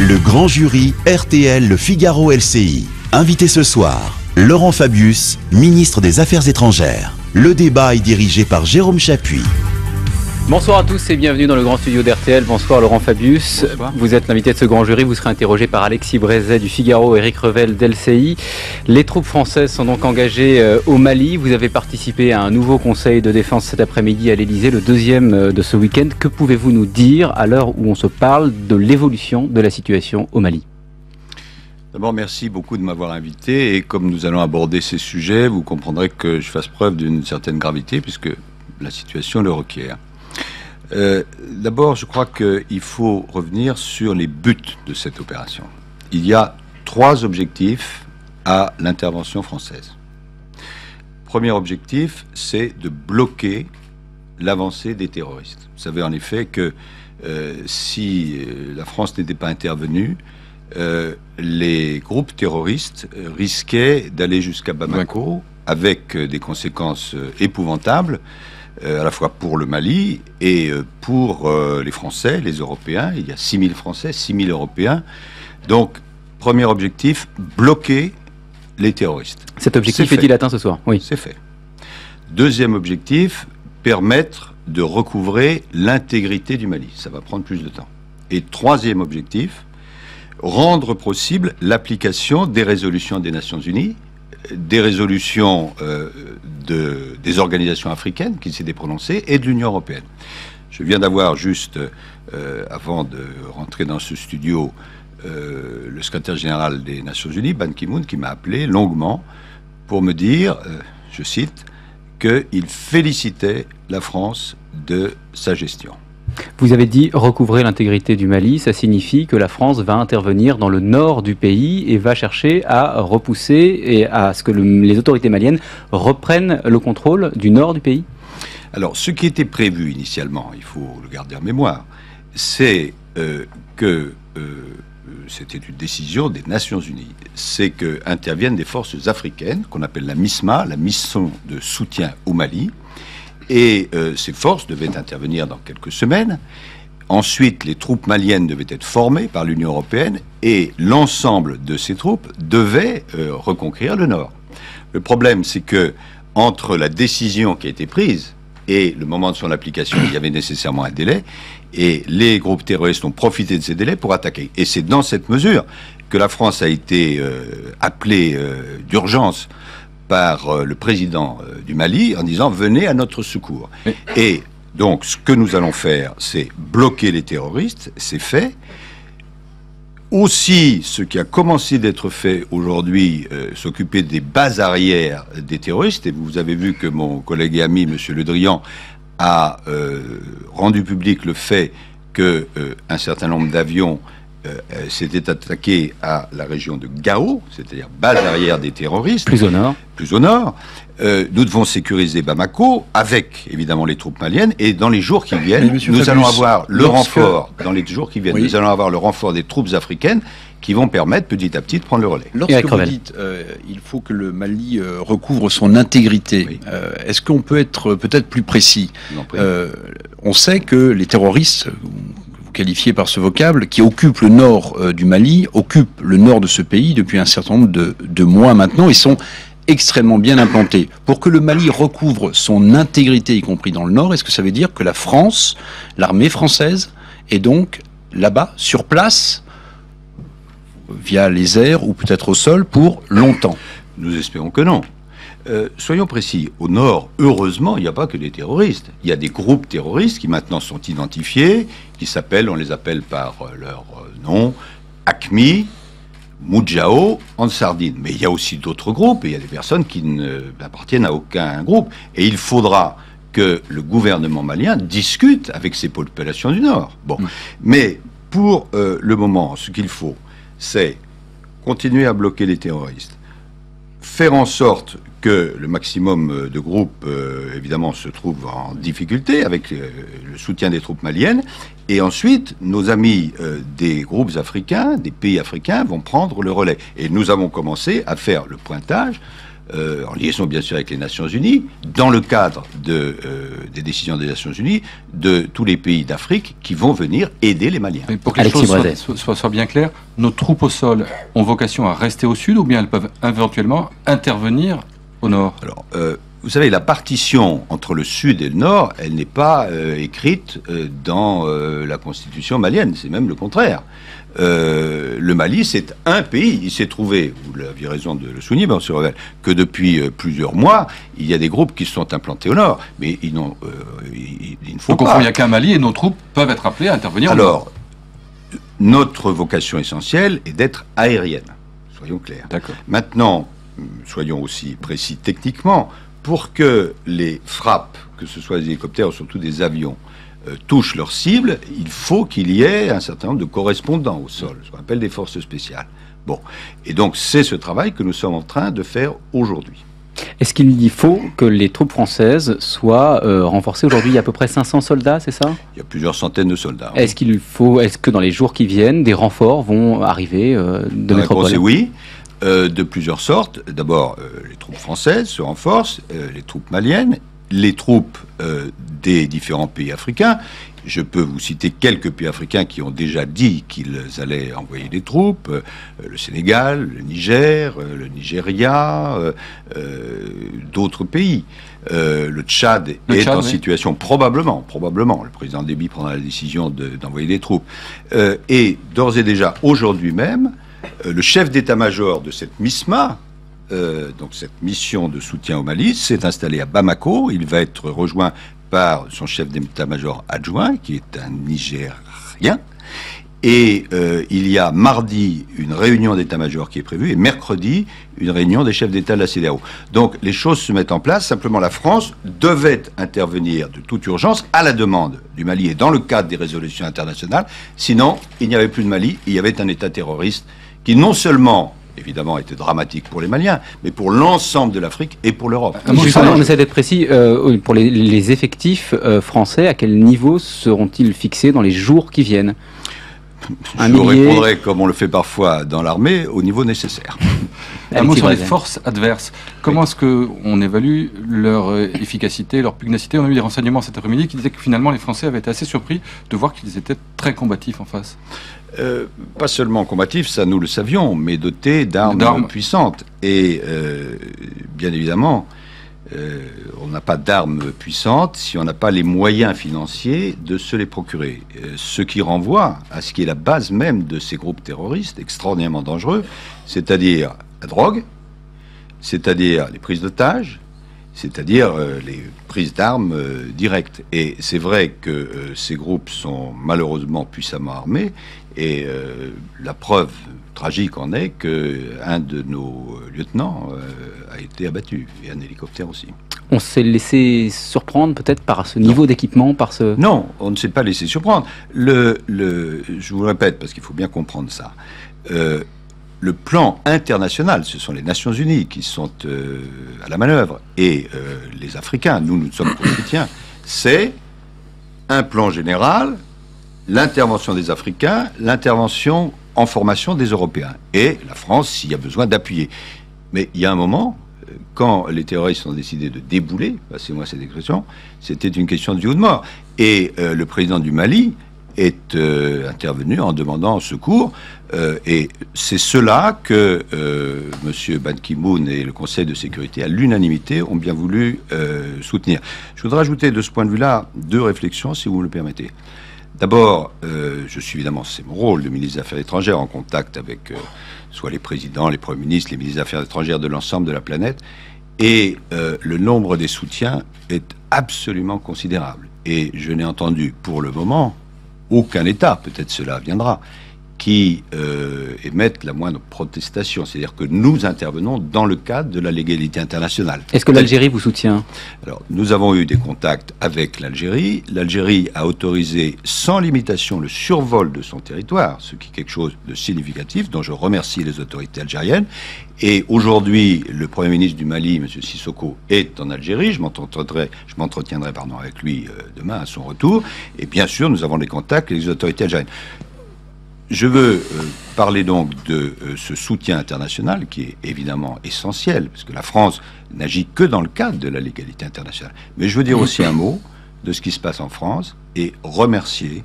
Le grand jury RTL Le Figaro LCI. Invité ce soir, Laurent Fabius, ministre des Affaires étrangères. Le débat est dirigé par Jérôme Chapuis. Bonsoir à tous et bienvenue dans le grand studio d'RTL. Bonsoir Laurent Fabius. Bonsoir. Vous êtes l'invité de ce grand jury. Vous serez interrogé par Alexis Brézet du Figaro et Éric Revel d'LCI. Les troupes françaises sont donc engagées au Mali. Vous avez participé à un nouveau conseil de défense cet après-midi à l'Elysée, le deuxième de ce week-end. Que pouvez-vous nous dire à l'heure où on se parle de l'évolution de la situation au Mali ? D'abord, merci beaucoup de m'avoir invité. Et comme nous allons aborder ces sujets, vous comprendrez que je fasse preuve d'une certaine gravité puisque la situation le requiert. D'abord, je crois qu'il faut revenir sur les buts de cette opération. Il y a 3 objectifs à l'intervention française. Premier objectif, c'est de bloquer l'avancée des terroristes. Vous savez en effet que si la France n'était pas intervenue, les groupes terroristes risquaient d'aller jusqu'à Bamako avec des conséquences épouvantables, à la fois pour le Mali et pour les Français, les Européens. Il y a 6 000 Français, 6 000 Européens. Donc, premier objectif, bloquer les terroristes. Cet objectif est-il atteint ce soir ? Oui. C'est fait. Deuxième objectif, permettre de recouvrer l'intégrité du Mali. Ça va prendre plus de temps. Et troisième objectif, rendre possible l'application des résolutions des Nations Unies, des résolutions des organisations africaines qui s'étaient prononcées et de l'Union européenne. Je viens d'avoir juste, avant de rentrer dans ce studio, le secrétaire général des Nations Unies, Ban Ki-moon, qui m'a appelé longuement pour me dire, je cite, qu'il félicitait la France de sa gestion. Vous avez dit recouvrer l'intégrité du Mali, ça signifie que la France va intervenir dans le nord du pays et va chercher à repousser et à ce que les autorités maliennes reprennent le contrôle du nord du pays ? Alors, ce qui était prévu initialement, il faut le garder en mémoire, c'est que c'était une décision des Nations Unies, c'est qu'interviennent des forces africaines, qu'on appelle la MISMA, la mission de soutien au Mali. Et ces forces devaient intervenir dans quelques semaines. Ensuite, les troupes maliennes devaient être formées par l'Union européenne et l'ensemble de ces troupes devaient reconquérir le Nord. Le problème, c'est que entre la décision qui a été prise et le moment de son application, il y avait nécessairement un délai, et les groupes terroristes ont profité de ces délais pour attaquer. Et c'est dans cette mesure que la France a été appelée d'urgence par le président du Mali en disant « venez à notre secours ». Et donc, ce que nous allons faire, c'est bloquer les terroristes, c'est fait. Aussi, ce qui a commencé d'être fait aujourd'hui, s'occuper des bases arrières des terroristes. Et vous avez vu que mon collègue et ami, M. Le Drian, a rendu public le fait qu'un certain nombre d'avions s'était attaqué à la région de Gao, c'est-à-dire base arrière des terroristes. Plus au nord. Plus au nord. Nous devons sécuriser Bamako avec, évidemment, les troupes maliennes. Et dans les jours qui viennent, nous allons avoir le renfort, dans les jours qui viennent, nous allons avoir le renfort des troupes africaines qui vont permettre petit à petit de prendre le relais. Lorsque vous dites il faut que le Mali recouvre son intégrité, est-ce qu'on peut être peut-être plus précis ? On sait que les terroristes, qualifiés par ce vocable, qui occupent le nord du Mali, occupent le nord de ce pays depuis un certain nombre de mois maintenant et sont extrêmement bien implantés. Pour que le Mali recouvre son intégrité, y compris dans le nord, est-ce que ça veut dire que la France, l'armée française, est donc là-bas, sur place, via les airs ou peut-être au sol, pour longtemps ? Nous espérons que non. Soyons précis, au nord, heureusement, il n'y a pas que des terroristes. Il y a des groupes terroristes qui maintenant sont identifiés, qui s'appellent, on les appelle par leur nom, AQMI, Moudjahou, Ansardine. Mais il y a aussi d'autres groupes, et il y a des personnes qui n'appartiennent à aucun groupe. Et il faudra que le gouvernement malien discute avec ces populations du Nord. Bon. Mais pour le moment, ce qu'il faut, c'est continuer à bloquer les terroristes, faire en sorte que le maximum de groupes, évidemment, se trouvent en difficulté avec le soutien des troupes maliennes. Et ensuite, nos amis des groupes africains, des pays africains, vont prendre le relais. Et nous avons commencé à faire le pointage en liaison bien sûr avec les Nations Unies, dans le cadre des décisions des Nations Unies, de tous les pays d'Afrique qui vont venir aider les Maliens. Mais pour que les choses soient bien claires, nos troupes au sol ont vocation à rester au sud ou bien elles peuvent éventuellement intervenir au nord? Alors, vous savez, la partition entre le sud et le nord, elle n'est pas écrite dans la constitution malienne, c'est même le contraire. Le Mali, c'est un pays. Il s'est trouvé, vous aviez raison de le souligner, M. Revel, que depuis plusieurs mois, il y a des groupes qui se sont implantés au nord, mais il ne faut pas. Donc, il n'y a qu'un Mali et nos troupes peuvent être appelées à intervenir au nord. Alors, notre vocation essentielle est d'être aérienne, soyons clairs. Maintenant, soyons aussi précis techniquement, pour que les frappes, que ce soit des hélicoptères ou surtout des avions, touchent leur cible, il faut qu'il y ait un certain nombre de correspondants au sol, ce qu'on appelle des forces spéciales. Bon, et donc c'est ce travail que nous sommes en train de faire aujourd'hui. Est-ce qu'il faut que les troupes françaises soient renforcées? Aujourd'hui, il y a à peu près 500 soldats, c'est ça? Il y a plusieurs centaines de soldats. Oui. Est-ce que dans les jours qui viennent, des renforts vont arriver de métropole? La réponse est oui. De plusieurs sortes. D'abord, les troupes françaises se renforcent, les troupes maliennes, les troupes des différents pays africains. Je peux vous citer quelques pays africains qui ont déjà dit qu'ils allaient envoyer des troupes. Le Sénégal, le Niger, le Nigeria, d'autres pays. Le Tchad est en situation, probablement, le président Déby prendra la décision d'envoyer des troupes. Et d'ores et déjà, aujourd'hui même, le chef d'état-major de cette MISMA, donc cette mission de soutien au Mali, s'est installé à Bamako. Il va être rejoint par son chef d'état-major adjoint, qui est un Nigérien. Et il y a mardi une réunion d'état-major qui est prévue, et mercredi une réunion des chefs d'État de la CEDEAO. Donc les choses se mettent en place. Simplement, la France devait intervenir de toute urgence à la demande du Mali et dans le cadre des résolutions internationales. Sinon, il n'y avait plus de Mali, il y avait un État terroriste qui non seulement, évidemment, était dramatique pour les Maliens, mais pour l'ensemble de l'Afrique et pour l'Europe. On essaie d'être précis. Pour les effectifs français, à quel niveau seront-ils fixés dans les jours qui viennent? Je répondrai, comme on le fait parfois dans l'armée, au niveau nécessaire. Un mot sur les forces adverses. Comment est-ce qu'on évalue leur efficacité, leur pugnacité? On a eu des renseignements cet après-midi qui disaient que finalement les Français avaient été assez surpris de voir qu'ils étaient très combatifs en face. Pas seulement combatifs, ça nous le savions, mais dotés d'armes puissantes. Et bien évidemment, on n'a pas d'armes puissantes si on n'a pas les moyens financiers de se les procurer. Ce qui renvoie à ce qui est la base même de ces groupes terroristes extraordinairement dangereux, c'est-à-dire la drogue, c'est-à-dire les prises d'otages, c'est-à-dire les prises d'armes directes. Et c'est vrai que ces groupes sont malheureusement puissamment armés, et la preuve tragique en est qu'un de nos lieutenants a été abattu, et un hélicoptère aussi. On s'est laissé surprendre peut-être par ce niveau d'équipement, par ce... Non, on ne s'est pas laissé surprendre. Je vous le répète, parce qu'il faut bien comprendre ça. Le plan international, ce sont les Nations Unies qui sont à la manœuvre, et les Africains, nous sommes pro-soutiens, c'est un plan général, l'intervention des Africains, l'intervention en formation des Européens, et la France, s'il y a besoin d'appuyer. Mais il y a un moment, quand les terroristes ont décidé de débouler, passez-moi cette expression, c'était une question de vie ou de mort. Et le président du Mali est intervenu en demandant secours, et c'est cela que M. Ban Ki-moon et le Conseil de sécurité, à l'unanimité, ont bien voulu soutenir. Je voudrais ajouter de ce point de vue-là 2 réflexions, si vous me le permettez. D'abord, je suis évidemment, c'est mon rôle de ministre des Affaires étrangères, en contact avec soit les présidents, les premiers ministres, les ministres des Affaires étrangères de l'ensemble de la planète, et le nombre des soutiens est absolument considérable. Et je n'ai entendu pour le moment aucun État, peut-être cela viendra, qui émettent la moindre protestation. C'est-à-dire que nous intervenons dans le cadre de la légalité internationale. Est-ce que l'Algérie vous soutient? Alors, nous avons eu des contacts avec l'Algérie. L'Algérie a autorisé sans limitation le survol de son territoire, ce qui est quelque chose de significatif, dont je remercie les autorités algériennes. Et aujourd'hui, le Premier ministre du Mali, M. Sissoko, est en Algérie. Je m'entretiendrai avec lui demain à son retour. Et bien sûr, nous avons des contacts avec les autorités algériennes. je veux parler donc de ce soutien international qui est évidemment essentiel, parce que la France n'agit que dans le cadre de la légalité internationale. Mais je veux dire aussi un mot de ce qui se passe en France et remercier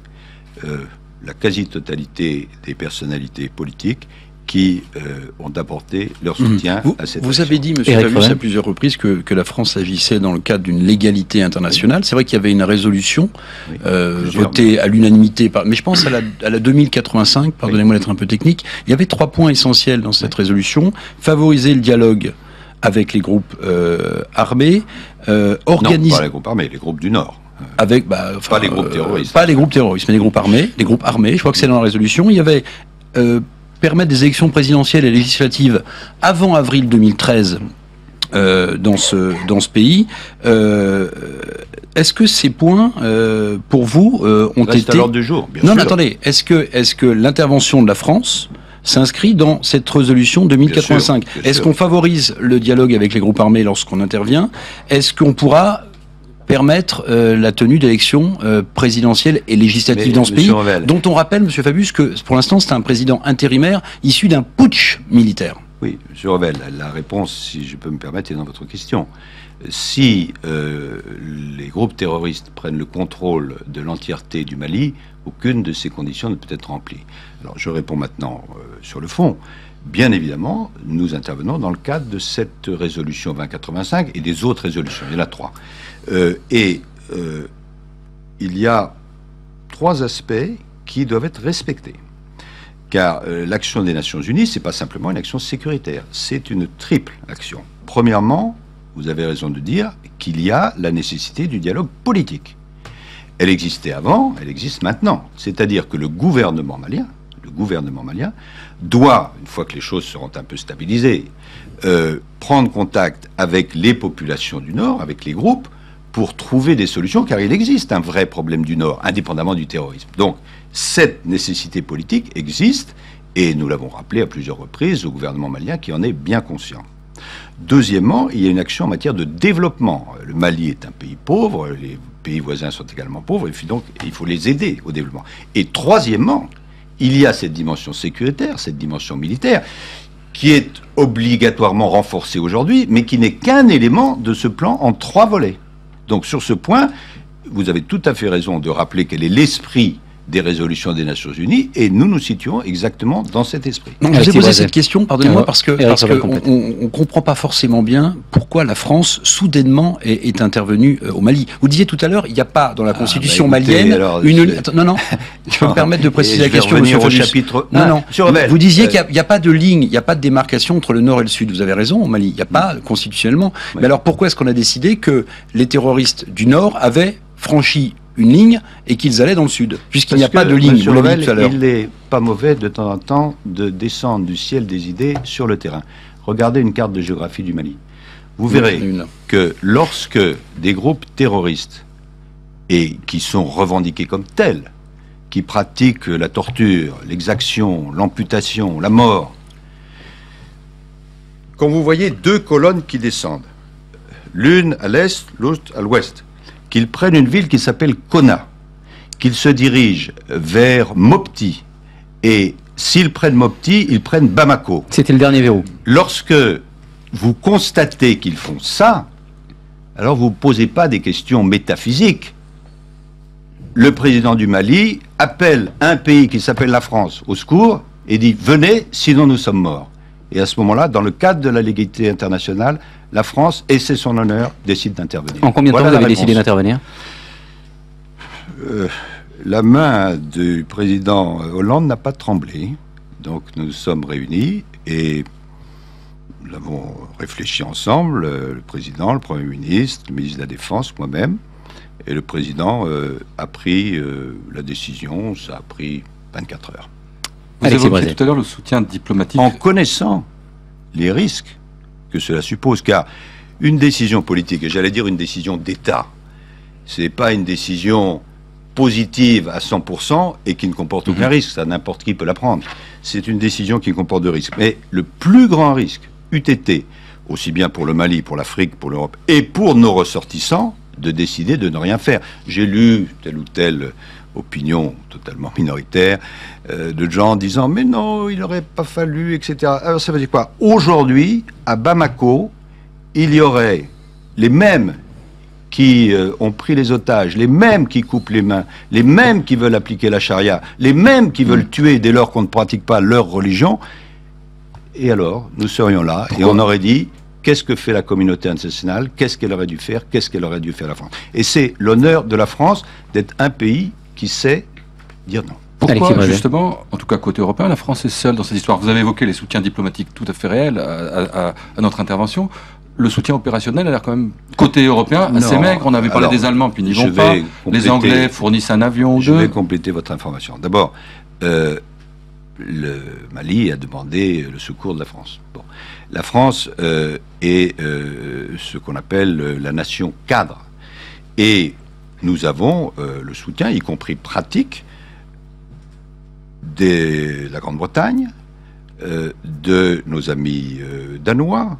la quasi-totalité des personnalités politiques qui ont apporté leur soutien à cette Vous action. avez dit, M. Fabius, à plusieurs reprises que la France agissait dans le cadre d'une légalité internationale. C'est vrai qu'il y avait une résolution votée à l'unanimité, mais je pense à la 2085, pardonnez-moi d'être un peu technique. Il y avait 3 points essentiels dans cette résolution. Favoriser le dialogue avec les groupes armés, organiser... Non, pas les groupes armés, les groupes du Nord. Avec, pas les groupes terroristes. Pas les groupes terroristes, mais les groupes armés. Les groupes armés, je crois que c'est dans la résolution. Il y avait... permettre des élections présidentielles et législatives avant avril 2013 dans ce pays. Est-ce que ces points, pour vous, ont été... à l'ordre du jour, bien sûr. Non, mais attendez. Est-ce que l'intervention de la France s'inscrit dans cette résolution 2085 ? Est-ce qu'on favorise le dialogue avec les groupes armés lorsqu'on intervient ? Est-ce qu'on pourra permettre la tenue d'élections présidentielles et législatives dans ce pays, dont on rappelle, M. Fabius, que pour l'instant c'est un président intérimaire issu d'un putsch militaire. Oui, M. Revel, la réponse, si je peux me permettre, est dans votre question. Si les groupes terroristes prennent le contrôle de l'entièreté du Mali, aucune de ces conditions ne peut être remplie. Alors je réponds maintenant sur le fond. Bien évidemment, nous intervenons dans le cadre de cette résolution 2085 et des autres résolutions. Il y en a 3. Il y a 3 aspects qui doivent être respectés. Car l'action des Nations Unies, c'est pas simplement une action sécuritaire, c'est une triple action. Premièrement, vous avez raison de dire qu'il y a la nécessité du dialogue politique. Elle existait avant, elle existe maintenant. C'est-à-dire que le gouvernement malien doit, une fois que les choses seront un peu stabilisées, prendre contact avec les populations du Nord, avec les groupes, pour trouver des solutions, car il existe un vrai problème du Nord, indépendamment du terrorisme. Donc, cette nécessité politique existe, et nous l'avons rappelé à plusieurs reprises au gouvernement malien qui en est bien conscient. Deuxièmement, il y a une action en matière de développement. Le Mali est un pays pauvre, les pays voisins sont également pauvres, et puis donc il faut les aider au développement. Et troisièmement, il y a cette dimension sécuritaire, cette dimension militaire, qui est obligatoirement renforcée aujourd'hui, mais qui n'est qu'un élément de ce plan en 3 volets. Donc sur ce point, vous avez tout à fait raison de rappeler quel est l'esprit des résolutions des Nations Unies, et nous nous situons exactement dans cet esprit. Non, je vous ai posé cette question, pardonnez-moi, parce qu'on ne comprend pas forcément bien pourquoi la France, soudainement, est intervenue au Mali. Vous disiez tout à l'heure, il n'y a pas dans la constitution malienne Non, je peux me permettre de préciser la question, monsieur Fabius. Vous disiez qu'il n'y a pas de ligne, il n'y a pas de démarcation entre le Nord et le Sud. Vous avez raison, au Mali, il n'y a pas constitutionnellement. Mais alors pourquoi est-ce qu'on a décidé que les terroristes du Nord avaient franchi une ligne et qu'ils allaient dans le sud, puisqu'il n'y a pas de ligne, vous l'avez dit tout à l'heure. Il n'est pas mauvais de temps en temps de descendre du ciel des idées sur le terrain. Regardez une carte de géographie du Mali. Vous verrez que lorsque des groupes terroristes, et qui sont revendiqués comme tels, qui pratiquent la torture, l'exaction, l'amputation, la mort, quand vous voyez 2 colonnes qui descendent, l'une à l'est, l'autre à l'ouest, qu'ils prennent une ville qui s'appelle Konna, qu'ils se dirigent vers Mopti, et s'ils prennent Mopti, ils prennent Bamako. C'était le dernier verrou. Lorsque vous constatez qu'ils font ça, alors vous ne posez pas des questions métaphysiques. Le président du Mali appelle un pays qui s'appelle la France au secours et dit « Venez, sinon nous sommes morts ». Et à ce moment-là, dans le cadre de la légalité internationale, la France, et c'est son honneur, décide d'intervenir. En combien de temps vous avez décidé d'intervenir ? La main du président Hollande n'a pas tremblé. Donc nous sommes réunis et nous avons réfléchi ensemble, le président, le Premier ministre, le ministre de la Défense, moi-même. Et le président a pris la décision, ça a pris 24 heures. Vous évoquiez tout à l'heure le soutien diplomatique. En connaissant les risques que cela suppose, car une décision politique, et j'allais dire une décision d'État, c'est pas une décision positive à 100% et qui ne comporte aucun risque, ça n'importe qui peut la prendre. C'est une décision qui comporte de risques. Mais le plus grand risque eût été, aussi bien pour le Mali, pour l'Afrique, pour l'Europe, et pour nos ressortissants, de décider de ne rien faire. J'ai lu tel ou tel opinion totalement minoritaire, de gens disant mais non, il n'aurait pas fallu, etc. Alors ça veut dire quoi? Aujourd'hui, à Bamako, il y aurait les mêmes qui ont pris les otages, les mêmes qui coupent les mains, les mêmes qui veulent appliquer la charia, les mêmes qui veulent tuer dès lors qu'on ne pratique pas leur religion. Et alors, nous serions là et on aurait dit qu'est-ce que fait la communauté internationale, qu'est-ce qu'elle aurait dû faire, qu'est-ce qu'elle aurait dû faire la France. Et c'est l'honneur de la France d'être un pays qui sait dire non. Pourquoi, justement, en tout cas côté européen, la France est seule dans cette histoire? Vous avez évoqué les soutiens diplomatiques tout à fait réels à notre intervention. Le soutien opérationnel a l'air quand même, côté européen, assez maigre. On avait parlé des Allemands, puis ils n'y vont pas. Les Anglais fournissent un avion ou deux. Je vais compléter votre information. D'abord, le Mali a demandé le secours de la France. Bon. La France est ce qu'on appelle la nation cadre. Et nous avons le soutien, y compris pratique, de la Grande-Bretagne, de nos amis danois,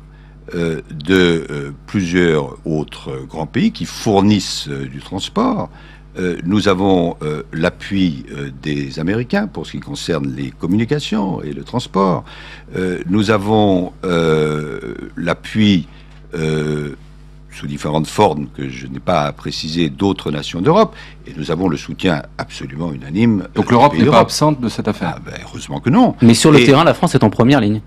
de plusieurs autres grands pays qui fournissent du transport. Nous avons l'appui des Américains pour ce qui concerne les communications et le transport. Nous avons l'appui sous différentes formes que je n'ai pas à préciser d'autres nations d'Europe, et nous avons le soutien absolument unanime. Donc l'Europe n'est pas absente de cette affaire? Ah ben, heureusement que non. Mais sur le terrain, la France est en première ligne.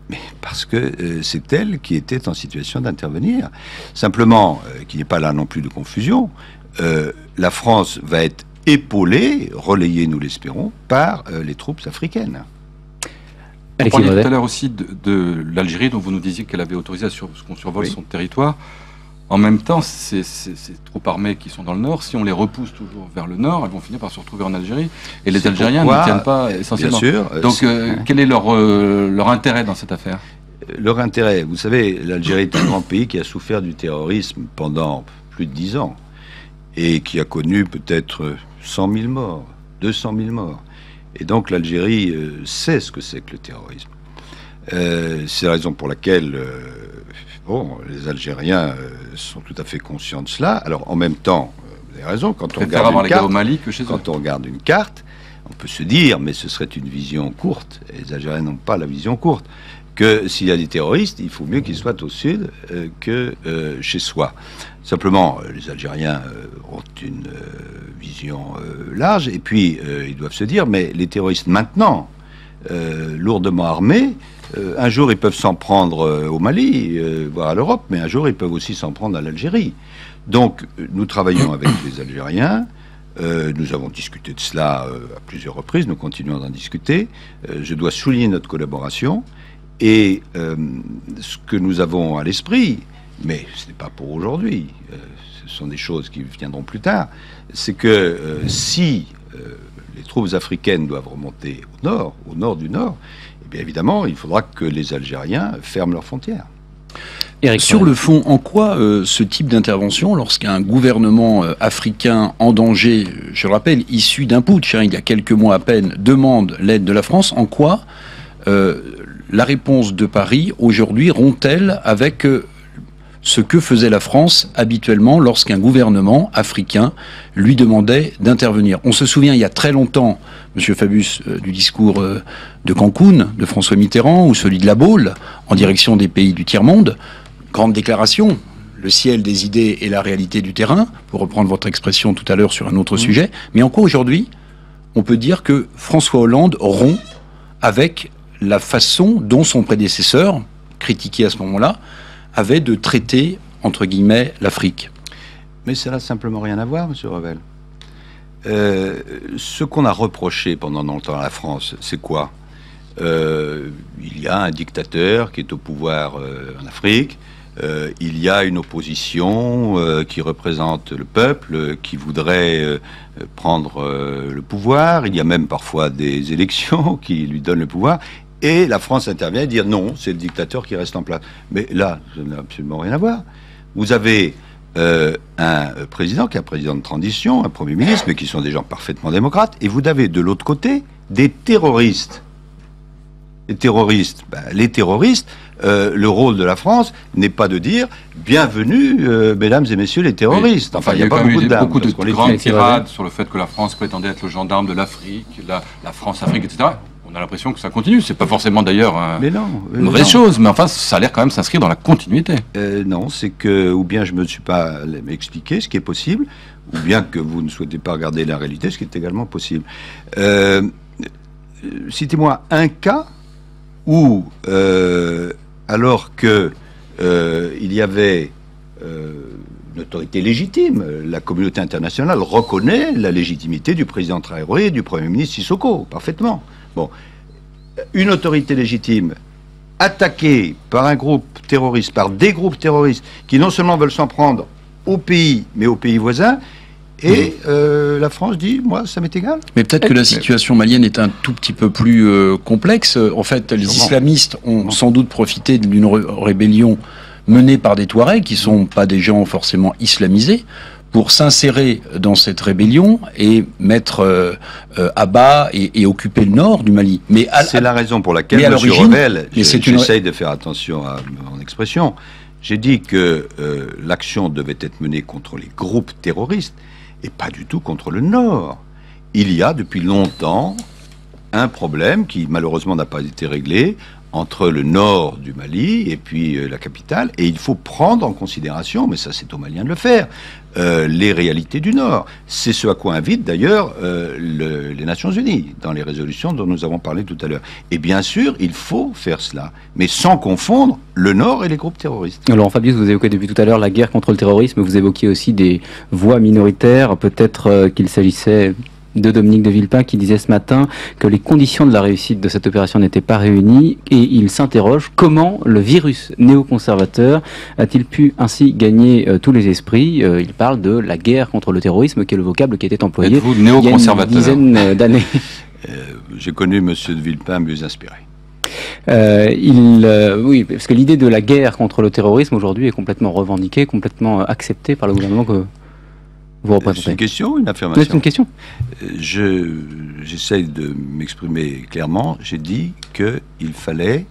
Mais parce que c'est elle qui était en situation d'intervenir. Simplement, qu'il n'y ait pas là non plus de confusion, la France va être épaulée, relayée, nous l'espérons, par les troupes africaines. Vous parliez tout à l'heure aussi de l'Algérie, dont vous nous disiez qu'elle avait autorisé à ce qu'on survole son territoire. En même temps, ces troupes armées qui sont dans le nord, si on les repousse toujours vers le nord, elles vont finir par se retrouver en Algérie. Et les Algériens ne tiennent pas essentiellement. Bien sûr. Donc, quel est leur intérêt dans cette affaire? Leur intérêt, vous savez, l'Algérie est un grand pays qui a souffert du terrorisme pendant plus de 10 ans et qui a connu peut-être 100 000 morts, 200 000 morts. Et donc l'Algérie sait ce que c'est que le terrorisme. C'est la raison pour laquelle les Algériens sont tout à fait conscients de cela. Alors en même temps, vous avez raison, quand on regarde une carte, on peut se dire, mais ce serait une vision courte, et les Algériens n'ont pas la vision courte, que s'il y a des terroristes, il faut mieux qu'ils soient au sud que chez soi. Simplement, les Algériens ont une vision large, et puis ils doivent se dire, mais les terroristes maintenant, lourdement armés, un jour ils peuvent s'en prendre au Mali, voire à l'Europe, mais un jour ils peuvent aussi s'en prendre à l'Algérie. Donc nous travaillons avec les Algériens, nous avons discuté de cela à plusieurs reprises, nous continuons d'en discuter. Je dois souligner notre collaboration, et ce que nous avons à l'esprit, mais ce n'est pas pour aujourd'hui, ce sont des choses qui viendront plus tard, c'est que si les troupes africaines doivent remonter au nord du nord, eh bien évidemment, il faudra que les Algériens ferment leurs frontières. Sur le fond, en quoi ce type d'intervention, lorsqu'un gouvernement africain en danger, je le rappelle, issu d'un putsch, il y a quelques mois à peine, demande l'aide de la France, en quoi la réponse de Paris aujourd'hui rompt-elle avec ce que faisait la France habituellement lorsqu'un gouvernement africain lui demandait d'intervenir? On se souvient il y a très longtemps, Monsieur Fabius, du discours de Cancun de François Mitterrand ou celui de La Baule en direction des pays du tiers-monde. Grande déclaration, le ciel des idées et la réalité du terrain, pour reprendre votre expression tout à l'heure sur un autre sujet. Mais en quoi aujourd'hui on peut dire que François Hollande rompt avec la façon dont son prédécesseur, critiqué à ce moment-là, avait de traiter, entre guillemets, l'Afrique? Mais ça n'a simplement rien à voir, Monsieur Revel. Ce qu'on a reproché pendant longtemps à la France, c'est quoi? Il y a un dictateur qui est au pouvoir en Afrique, il y a une opposition qui représente le peuple, qui voudrait prendre le pouvoir, il y a même parfois des élections qui lui donnent le pouvoir, et la France intervient et dit non, c'est le dictateur qui reste en place. Mais là, ça n'a absolument rien à voir. Vous avez un président qui est un président de transition, un Premier ministre, mais qui sont des gens parfaitement démocrates, et vous avez de l'autre côté des terroristes Les terroristes, le rôle de la France n'est pas de dire « Bienvenue, mesdames et messieurs les terroristes ». Enfin, il y a pas beaucoup de grandes tirades sur le fait que la France prétendait être le gendarme de l'Afrique, la France-Afrique, etc. On a l'impression que ça continue. C'est pas forcément d'ailleurs une mauvaise chose, mais enfin, ça a l'air quand même s'inscrire dans la continuité. Non, c'est que, ou bien je ne me suis pas expliqué, ce qui est possible, ou bien que vous ne souhaitez pas regarder la réalité, ce qui est également possible. Citez-moi un cas où, alors que il y avait une autorité légitime, la communauté internationale reconnaît la légitimité du président Traoré et du Premier ministre Sissoko, parfaitement. Bon, une autorité légitime attaquée par un groupe terroriste, par des groupes terroristes, qui non seulement veulent s'en prendre au pays, mais aux pays voisins, et la France dit, moi, ça m'est égal. Mais peut-être que la situation malienne est un tout petit peu plus complexe. En fait, les islamistes ont sans doute profité d'une rébellion menée par des Touaregs, qui ne sont pas des gens forcément islamisés, pour s'insérer dans cette rébellion et mettre à bas et occuper le nord du Mali. Mais c'est la raison pour laquelle, M. Revel, j'essaye de faire attention à mon expression, j'ai dit que l'action devait être menée contre les groupes terroristes et pas du tout contre le nord. Il y a depuis longtemps un problème qui malheureusement n'a pas été réglé entre le nord du Mali et puis la capitale, et il faut prendre en considération, mais ça c'est aux Maliens de le faire, les réalités du Nord. C'est ce à quoi invitent d'ailleurs les Nations Unies, dans les résolutions dont nous avons parlé tout à l'heure. Et bien sûr, il faut faire cela, mais sans confondre le Nord et les groupes terroristes. Alors Fabius, vous évoquez depuis tout à l'heure la guerre contre le terrorisme, vous évoquiez aussi des voix minoritaires, peut-être qu'il s'agissait de Dominique de Villepin qui disait ce matin que les conditions de la réussite de cette opération n'étaient pas réunies, et il s'interroge comment le virus néoconservateur a-t-il pu ainsi gagner tous les esprits. Il parle de la guerre contre le terrorisme, qui est le vocable qui était employé il y a une dizaine d'années. J'ai connu M. de Villepin mieux inspiré. Oui, parce que l'idée de la guerre contre le terrorisme aujourd'hui est complètement revendiquée, complètement acceptée par le gouvernement que c'est une question ou une affirmation? C'est une question. J'essaye de m'exprimer clairement. J'ai dit qu'il fallait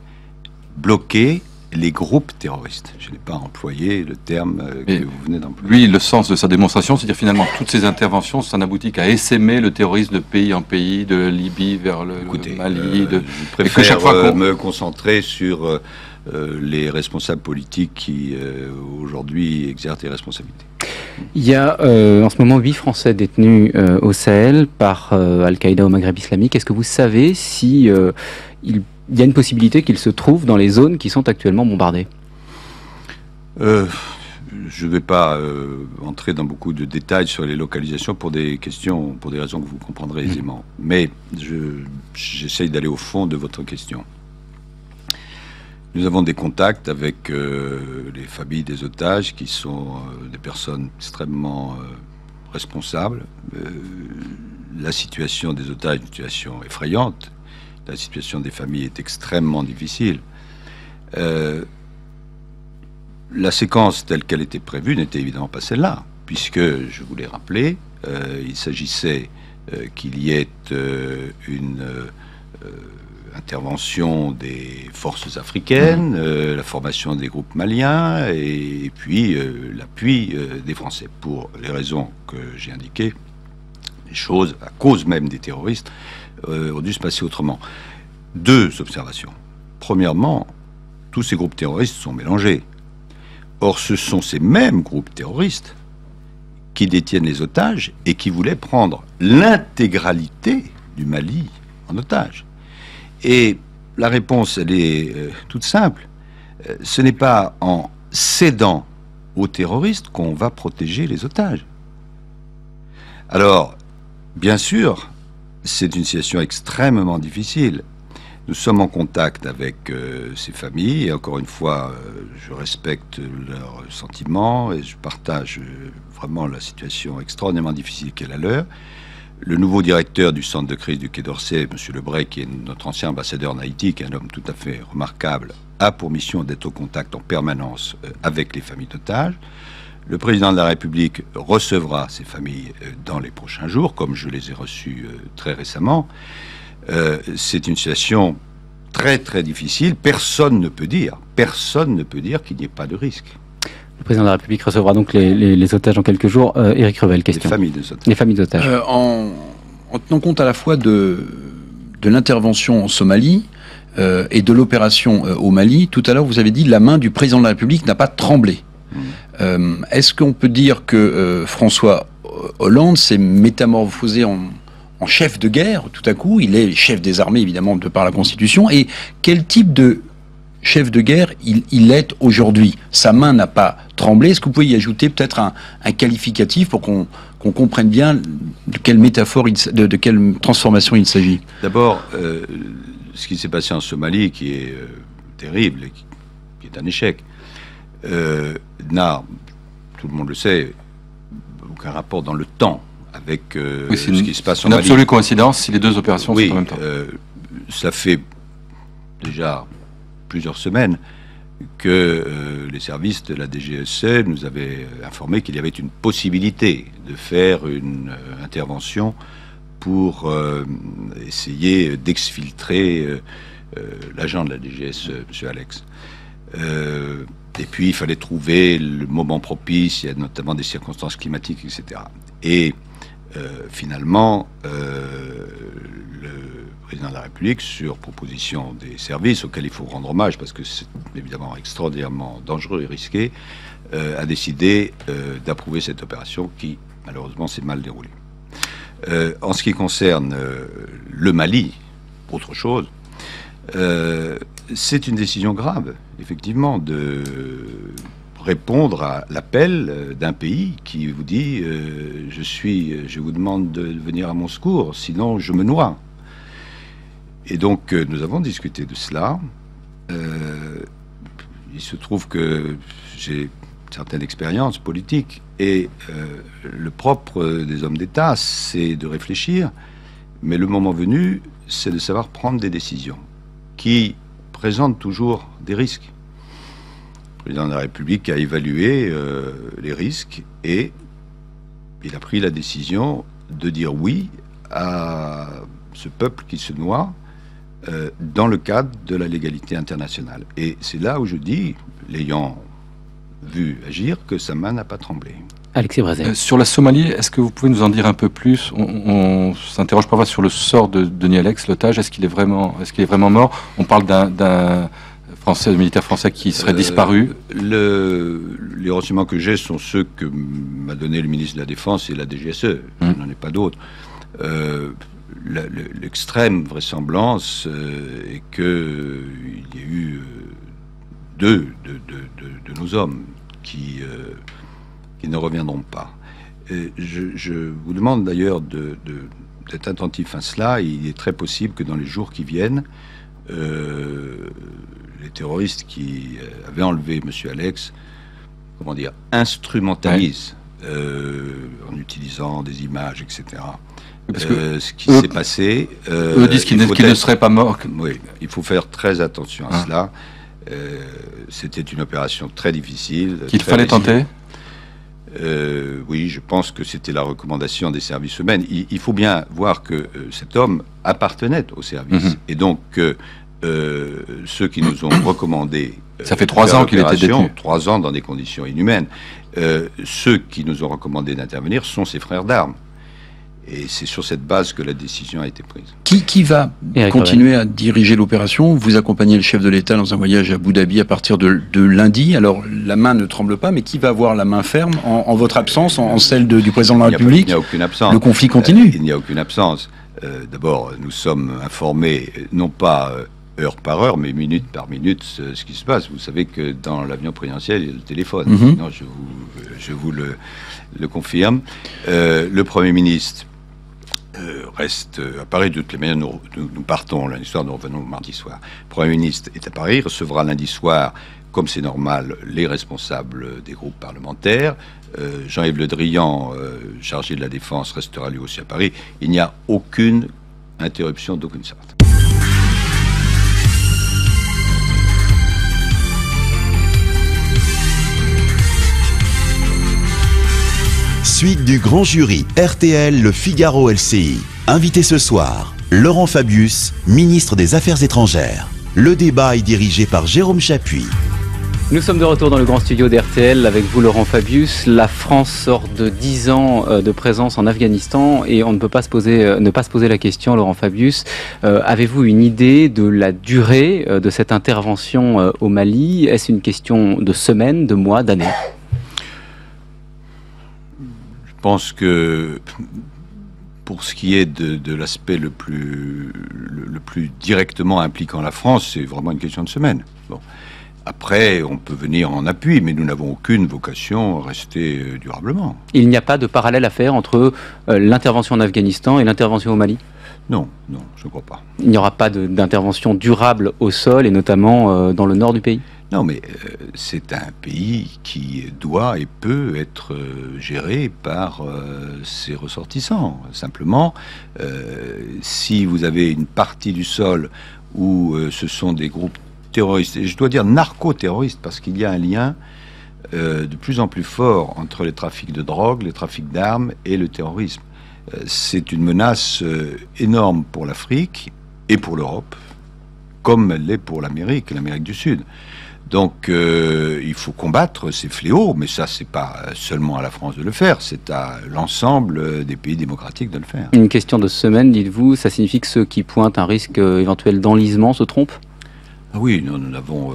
bloquer les groupes terroristes. Je n'ai pas employé le terme que vous venez d'employer. Lui, le sens de sa démonstration, c'est-à-dire finalement toutes ces interventions, ça n'aboutit qu'à essaimer le terrorisme de pays en pays, de Libye vers le Mali. Je préfère me concentrer sur les responsables politiques qui aujourd'hui exercent des responsabilités. Il y a en ce moment 8 Français détenus au Sahel par Al-Qaïda au Maghreb islamique. Est-ce que vous savez si il y a une possibilité qu'ils se trouvent dans les zones qui sont actuellement bombardées? Je ne vais pas entrer dans beaucoup de détails sur les localisations pour des raisons que vous comprendrez aisément. Mais j'essaye d'aller au fond de votre question. Nous avons des contacts avec les familles des otages, qui sont des personnes extrêmement responsables. La situation des otages est une situation effrayante. La situation des familles est extrêmement difficile. La séquence telle qu'elle était prévue n'était évidemment pas celle-là, puisque, je vous l'ai rappelé, il s'agissait qu'il y ait une intervention des forces africaines, la formation des groupes maliens et puis l'appui des Français. Pour les raisons que j'ai indiquées, les choses, à cause même des terroristes, ont dû se passer autrement. 2 observations. Premièrement, tous ces groupes terroristes sont mélangés. Or, ce sont ces mêmes groupes terroristes qui détiennent les otages et qui voulaient prendre l'intégralité du Mali en otage. Et la réponse, elle est toute simple. Ce n'est pas en cédant aux terroristes qu'on va protéger les otages. Alors, bien sûr, c'est une situation extrêmement difficile. Nous sommes en contact avec ces familles, et encore une fois, je respecte leurs sentiments et je partage vraiment la situation extraordinairement difficile qu'est la leur. Le nouveau directeur du centre de crise du Quai d'Orsay, M. Lebray, qui est notre ancien ambassadeur en Haïti, qui est un homme tout à fait remarquable, a pour mission d'être au contact en permanence avec les familles d'otages. Le président de la République recevra ces familles dans les prochains jours, comme je les ai reçues très récemment. C'est une situation très très difficile. Personne ne peut dire qu'il n'y ait pas de risque. Le président de la République recevra donc les otages dans quelques jours. Éric Revel, question. Les familles d'otages. En tenant compte à la fois de l'intervention en Somalie et de l'opération au Mali, tout à l'heure vous avez dit la main du président de la République n'a pas tremblé. Est-ce qu'on peut dire que François Hollande s'est métamorphosé en chef de guerre tout à coup? Il est chef des armées évidemment de par la Constitution. Et quel type de chef de guerre il est aujourd'hui? Sa main n'a pas tremblé. Est-ce que vous pouvez y ajouter peut-être un qualificatif pour qu'on comprenne bien de quelle métaphore, de quelle transformation il s'agit? D'abord, ce qui s'est passé en Somalie, qui est terrible, et qui est un échec, n'a, tout le monde le sait, aucun rapport dans le temps avec ce qui se passe en Mali. C'est une absolue coïncidence si les deux opérations sont en même temps. Ça fait déjà plusieurs semaines que les services de la DGSE nous avaient informé qu'il y avait une possibilité de faire une intervention pour essayer d'exfiltrer l'agent de la DGSE, M. Alex. Et puis, il fallait trouver le moment propice, il y a notamment des circonstances climatiques, etc. Et finalement, le président de la République, sur proposition des services, auxquels il faut rendre hommage, parce que c'est évidemment extraordinairement dangereux et risqué, a décidé d'approuver cette opération qui, malheureusement, s'est mal déroulée. En ce qui concerne le Mali, autre chose, c'est une décision grave, effectivement, de répondre à l'appel d'un pays qui vous dit je vous demande de venir à mon secours, sinon je me noie. Et donc nous avons discuté de cela. Il se trouve que j'ai une certaine expérience politique et le propre des hommes d'État, c'est de réfléchir, mais le moment venu, c'est de savoir prendre des décisions qui présentent toujours des risques. Le président de la République a évalué les risques et il a pris la décision de dire oui à ce peuple qui se noie dans le cadre de la légalité internationale. Et c'est là où je dis, l'ayant vu agir, que sa main n'a pas tremblé. Alexis Brézet. Sur la Somalie, est-ce que vous pouvez nous en dire un peu plus? On s'interroge parfois sur le sort de Denis Alex, l'otage. Est-ce qu'il est vraiment mort? On parle d'un militaire français qui serait disparu. Les renseignements que j'ai sont ceux que m'a donné le ministre de la Défense et la DGSE. Je n'en ai pas d'autres. L'extrême vraisemblance est qu'il y ait eu deux de nos hommes qui ne reviendront pas. Je vous demande d'ailleurs d'être attentif à cela. Il est très possible que dans les jours qui viennent, les terroristes qui avaient enlevé M. Alex, instrumentalisent en utilisant des images, etc. Parce que ce qui s'est passé... eux disent qu'il ne serait pas mort. Oui, il faut faire très attention à cela. C'était une opération très difficile. Qu'il fallait tenter? Oui, je pense que c'était la recommandation des services eux-mêmes. Il faut bien voir que cet homme appartenait au service. Et donc, ceux qui nous ont recommandé... Ça fait 3 ans qu'il était détenu. 3 ans dans des conditions inhumaines. Ceux qui nous ont recommandé d'intervenir sont ses frères d'armes. Et c'est sur cette base que la décision a été prise. Qui va continuer à diriger l'opération? Vous accompagnez le chef de l'État dans un voyage à Abu Dhabi à partir de lundi. Alors, la main ne tremble pas, mais qui va avoir la main ferme en votre absence, en celle du président de la République? Il n'y a aucune absence. Le conflit continue. Il n'y a aucune absence. D'abord, nous sommes informés, non pas heure par heure, mais minute par minute, ce qui se passe. Vous savez que dans l'avion présidentiel, il y a le téléphone. Non, je vous le confirme. Le Premier ministre reste à Paris. De toutes les manières, nous partons lundi soir, nous revenons mardi soir. Le Premier ministre est à Paris, recevra lundi soir, comme c'est normal, les responsables des groupes parlementaires. Jean-Yves Le Drian, chargé de la Défense, restera lui aussi à Paris. Il n'y a aucune interruption d'aucune sorte. Suite du grand jury RTL Le Figaro LCI. Invité ce soir, Laurent Fabius, ministre des Affaires étrangères. Le débat est dirigé par Jérôme Chapuis. Nous sommes de retour dans le grand studio d'RTL avec vous, Laurent Fabius. La France sort de 10 ans de présence en Afghanistan et on ne peut pas se poser la question, Laurent Fabius. Avez-vous une idée de la durée de cette intervention au Mali? Est-ce une question de semaines, de mois, d'années? Je pense que pour ce qui est de l'aspect le plus directement impliquant la France, c'est vraiment une question de semaines. Bon. Après, on peut venir en appui, mais nous n'avons aucune vocation à rester durablement. Il n'y a pas de parallèle à faire entre l'intervention en Afghanistan et l'intervention au Mali? Non, je ne crois pas. Il n'y aura pas d'intervention durable au sol, et notamment dans le nord du pays? Non, mais c'est un pays qui doit et peut être géré par ses ressortissants. Simplement, si vous avez une partie du sol où ce sont des groupes terroristes, et je dois dire narco-terroristes, parce qu'il y a un lien de plus en plus fort entre les trafics de drogue, les trafics d'armes et le terrorisme. C'est une menace énorme pour l'Afrique et pour l'Europe, comme elle l'est pour l'Amérique du Sud. Donc il faut combattre ces fléaux, mais ça, c'est pas seulement à la France de le faire, c'est à l'ensemble des pays démocratiques de le faire. Une question de semaine, dites-vous, ça signifie que ceux qui pointent un risque éventuel d'enlisement se trompent? Oui, nous n'avons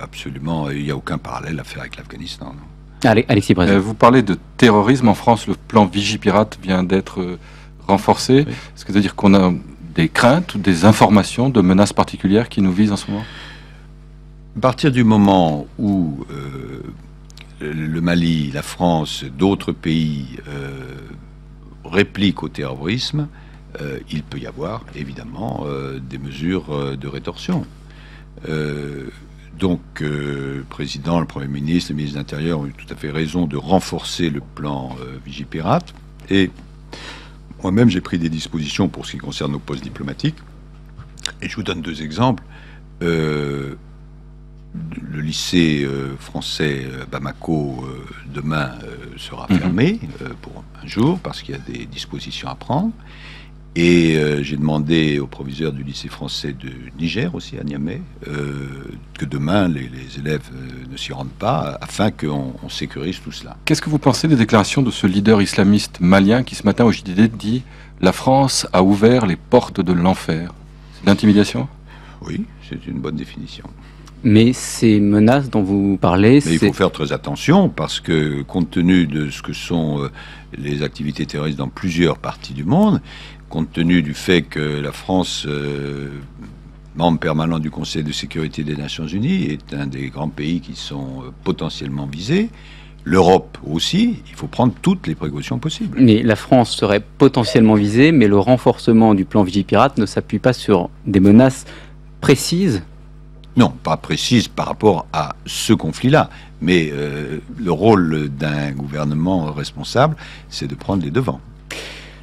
absolument, il n'y a aucun parallèle à faire avec l'Afghanistan. Alexis Brézet. Vous parlez de terrorisme en France, le plan Vigipirate vient d'être renforcé. Oui. Est-ce que ça veut dire qu'on a des craintes ou des informations de menaces particulières qui nous visent en ce moment? À partir du moment où le Mali, la France, d'autres pays répliquent au terrorisme, il peut y avoir évidemment des mesures de rétorsion. Donc, le président, le Premier ministre, le ministre de l'Intérieur ont eu tout à fait raison de renforcer le plan Vigipirate. Et moi-même, j'ai pris des dispositions pour ce qui concerne nos postes diplomatiques. Et je vous donne deux exemples. Le lycée français Bamako, demain, sera fermé pour un jour, parce qu'il y a des dispositions à prendre. Et j'ai demandé au proviseur du lycée français de Niger, aussi à Niamey, que demain les élèves ne s'y rendent pas, afin qu'on sécurise tout cela. Qu'est-ce que vous pensez des déclarations de ce leader islamiste malien qui ce matin au JDD dit « La France a ouvert les portes de l'enfer ». C'est l'intimidation? Oui, c'est une bonne définition. Mais ces menaces dont vous parlez... Mais il faut faire très attention, parce que compte tenu de ce que sont les activités terroristes dans plusieurs parties du monde, compte tenu du fait que la France, membre permanent du Conseil de sécurité des Nations Unies, est un des grands pays qui sont potentiellement visés, l'Europe aussi, il faut prendre toutes les précautions possibles. Mais la France serait potentiellement visée, mais le renforcement du plan Vigipirate ne s'appuie pas sur des menaces précises? Non, pas précises par rapport à ce conflit-là, mais le rôle d'un gouvernement responsable, c'est de prendre les devants.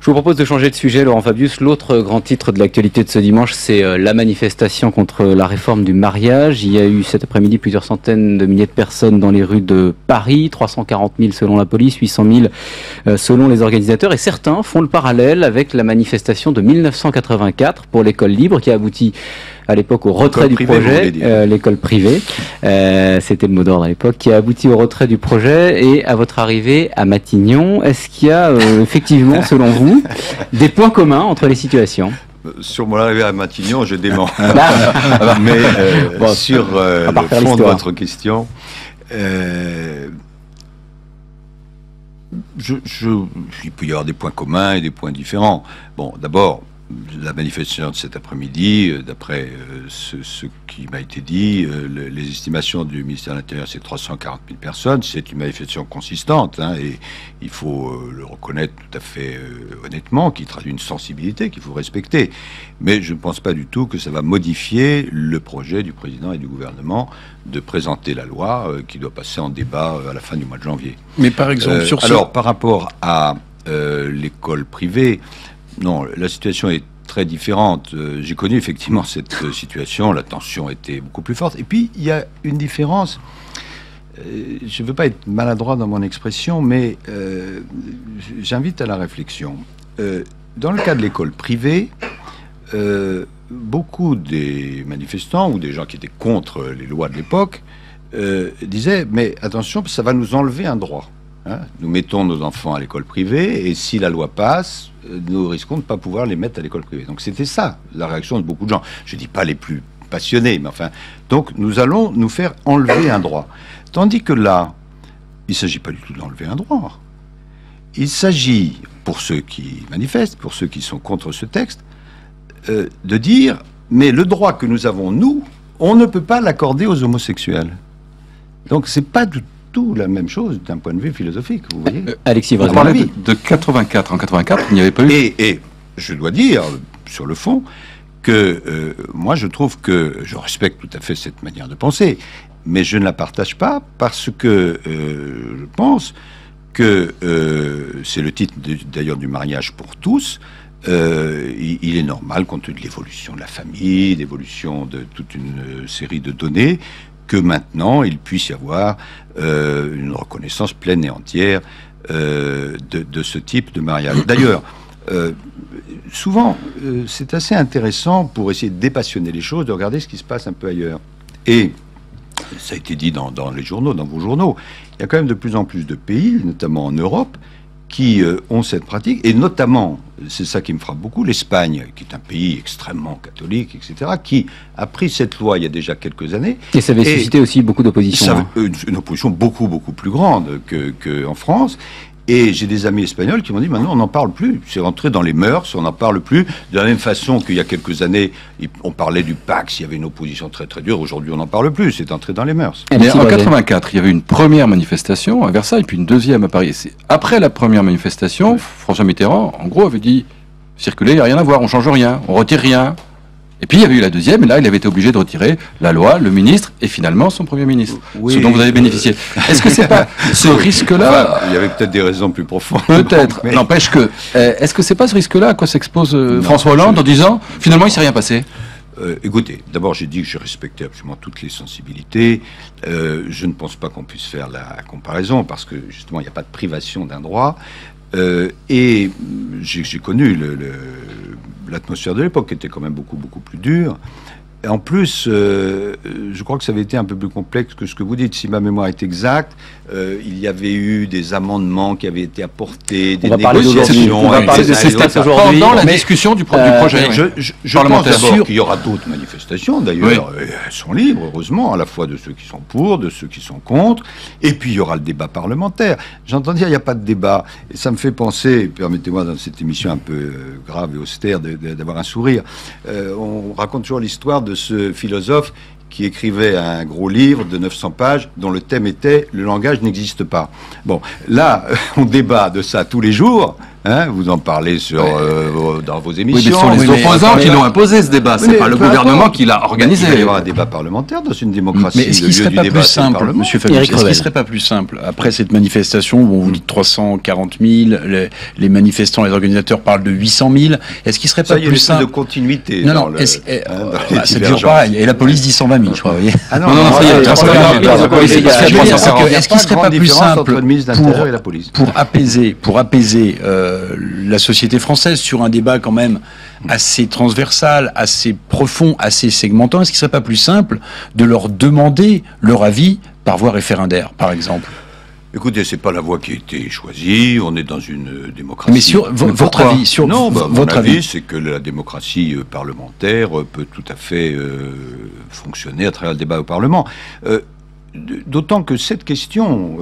Je vous propose de changer de sujet, Laurent Fabius. L'autre grand titre de l'actualité de ce dimanche, c'est la manifestation contre la réforme du mariage. Il y a eu cet après-midi plusieurs centaines de milliers de personnes dans les rues de Paris, 340 000 selon la police, 800 000 selon les organisateurs. Et certains font le parallèle avec la manifestation de 1984 pour l'école libre, qui a abouti à l'époque au retrait du projet, l'école privée, c'était le mot d'ordre à l'époque, qui a abouti au retrait du projet et à votre arrivée à Matignon. Est-ce qu'il y a effectivement, selon vous, des points communs entre les situations? Sur mon arrivée à Matignon, je dément. Mais bon, sur le fond de votre question, il peut y avoir des points communs et des points différents. Bon, d'abord, la manifestation de cet après-midi, d'après ce qui m'a été dit, les estimations du ministère de l'Intérieur, c'est 340 000 personnes. C'est une manifestation consistante, hein, et il faut le reconnaître tout à fait honnêtement, qui traduit une sensibilité qu'il faut respecter. Mais je ne pense pas du tout que ça va modifier le projet du président et du gouvernement de présenter la loi qui doit passer en débat à la fin du mois de janvier. Mais par exemple, alors, par rapport à l'école privée, non, la situation est très différente. J'ai connu effectivement cette situation, la tension était beaucoup plus forte. Et puis, il y a une différence. Je ne veux pas être maladroit dans mon expression, mais j'invite à la réflexion. Dans le cas de l'école privée, beaucoup des manifestants ou des gens qui étaient contre les lois de l'époque disaient, mais attention, ça va nous enlever un droit. Hein, nous mettons nos enfants à l'école privée et si la loi passe, nous risquons de ne pas pouvoir les mettre à l'école privée. Donc c'était ça, la réaction de beaucoup de gens. Je ne dis pas les plus passionnés, mais enfin... Donc nous allons nous faire enlever un droit. Tandis que là, il ne s'agit pas du tout d'enlever un droit. Il s'agit, pour ceux qui manifestent, pour ceux qui sont contre ce texte, de dire, mais le droit que nous avons, nous, on ne peut pas l'accorder aux homosexuels. Donc c'est pas du tout la même chose d'un point de vue philosophique, vous voyez. Alexis, on parlait de 84. En 84, il n'y avait pas eu... Et je dois dire, sur le fond, que moi je trouve que je respecte tout à fait cette manière de penser, mais je ne la partage pas parce que je pense que c'est le titre d'ailleurs du mariage pour tous. Il est normal, compte tenu de l'évolution de la famille, d'évolution de toute une série de données, que maintenant il puisse y avoir une reconnaissance pleine et entière de ce type de mariage. D'ailleurs, souvent, c'est assez intéressant pour essayer de dépassionner les choses, de regarder ce qui se passe un peu ailleurs. Et ça a été dit dans les journaux, dans vos journaux, il y a quand même de plus en plus de pays, notamment en Europe, qui ont cette pratique, et notamment, c'est ça qui me frappe beaucoup, l'Espagne, qui est un pays extrêmement catholique, etc., qui a pris cette loi il y a déjà quelques années. Et ça avait suscité aussi beaucoup d'opposition. Une opposition beaucoup beaucoup plus grande qu'en France. Et j'ai des amis espagnols qui m'ont dit, maintenant on n'en parle plus, c'est rentré dans les mœurs, on n'en parle plus, de la même façon qu'il y a quelques années, on parlait du Pax, il y avait une opposition très très dure, aujourd'hui on n'en parle plus, c'est entré dans les mœurs. Mais en 84, il y avait une première manifestation à Versailles, puis une deuxième à Paris. Après la première manifestation, François Mitterrand, en gros, avait dit, circuler, il n'y a rien à voir, on change rien, on retire rien. Et puis il y avait eu la deuxième, et là il avait été obligé de retirer la loi, le ministre, et finalement son Premier ministre, ce dont vous avez bénéficié. Est-ce que c'est pas ce risque-là... Enfin, il y avait peut-être des raisons plus profondes. Peut-être, mais... n'empêche que... Est-ce que c'est pas ce risque-là à quoi s'expose François Hollande en disant, finalement il ne s'est rien passé? Écoutez, d'abord j'ai dit que je respectais absolument toutes les sensibilités. Je ne pense pas qu'on puisse faire la comparaison, parce que justement il n'y a pas de privation d'un droit. Et j'ai connu l'atmosphère de l'époque, qui était quand même beaucoup plus dure. Et en plus, je crois que ça avait été un peu plus complexe que ce que vous dites. Si ma mémoire est exacte, il y avait eu des amendements qui avaient été apportés, des négociations. On va parler de ces steps aujourd'hui. Pendant la discussion du projet. Je pense d'abord qu'il y aura d'autres manifestations. D'ailleurs, elles sont libres, heureusement, à la fois de ceux qui sont pour, de ceux qui sont contre. Et puis, il y aura le débat parlementaire. J'entends dire qu'il n'y a pas de débat. Et ça me fait penser, permettez-moi dans cette émission un peu grave et austère d'avoir un sourire. On raconte toujours l'histoire de ce philosophe qui écrivait un gros livre de 900 pages dont le thème était « Le langage n'existe pas ». Bon, là, on débat de ça tous les jours. Hein, vous en parlez dans vos émissions. Oui, mais ce sont les opposants qui l'ont imposé, ce débat. C'est pas le gouvernement qui l'a organisé. Il va y avoir un débat parlementaire dans une démocratie. Mais est-ce qu'il ne serait pas plus simple, Monsieur Fabius, est-ce qu'il ne serait pas plus simple, après cette manifestation, où on vous dit 340 000, les manifestants, les organisateurs parlent de 800 000, est-ce qu'il ne serait pas plus simple... de continuité. Non, c'est toujours pareil. Et la police dit 120 000, je crois, vous voyez. Ah non, ça y est, est-ce qu'il ne serait pas plus simple pour apaiser la société française sur un débat quand même assez transversal, assez profond, assez segmentant? Est-ce qu'il ne serait pas plus simple de leur demander leur avis par voie référendaire, par exemple? Écoutez, c'est pas la voie qui a été choisie. On est dans une démocratie. Mais sur votre avis, mon avis, c'est que la démocratie parlementaire peut tout à fait fonctionner à travers le débat au Parlement. D'autant que cette question,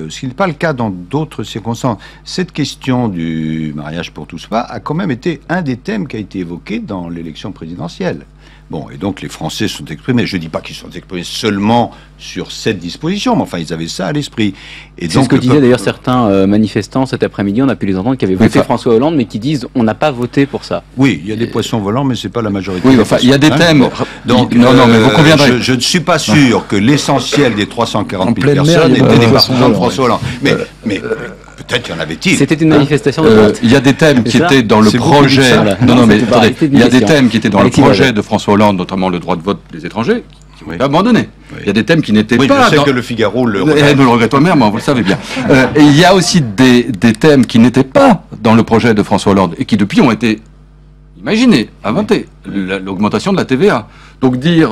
ce qui n'est pas le cas dans d'autres circonstances, cette question du mariage pour tous a quand même été un des thèmes qui a été évoqué dans l'élection présidentielle. Bon, et donc les Français sont exprimés. Je ne dis pas qu'ils sont exprimés seulement sur cette disposition, mais enfin, ils avaient ça à l'esprit. C'est donc, ce que disaient d'ailleurs certains manifestants cet après-midi, on a pu les entendre, qui avaient voté François Hollande, mais qui disent on n'a pas voté pour ça. Oui, il y a des poissons volants, mais ce n'est pas la majorité. Oui, enfin, il y a des thèmes. Bon. Donc, non, mais vous conviendrez. Je ne suis pas sûr que l'essentiel des 340 000 personnes étaient des partisans de François Hollande. Mais peut-être y en avait-il. C'était une manifestation de droite. Il y a des thèmes qui étaient dans le projet. Non, mais attendez, il y a des thèmes qui étaient dans le projet de François Hollande, notamment le droit de vote des étrangers, qui ont été abandonnés. Il y a des thèmes qui n'étaient pas. Je sais que le Figaro le regrette. Ne le regrette pas, mais vous le savez bien. Et il y a aussi des thèmes qui n'étaient pas dans le projet de François Hollande et qui depuis ont été imaginez, inventer l'augmentation de la TVA. Donc dire...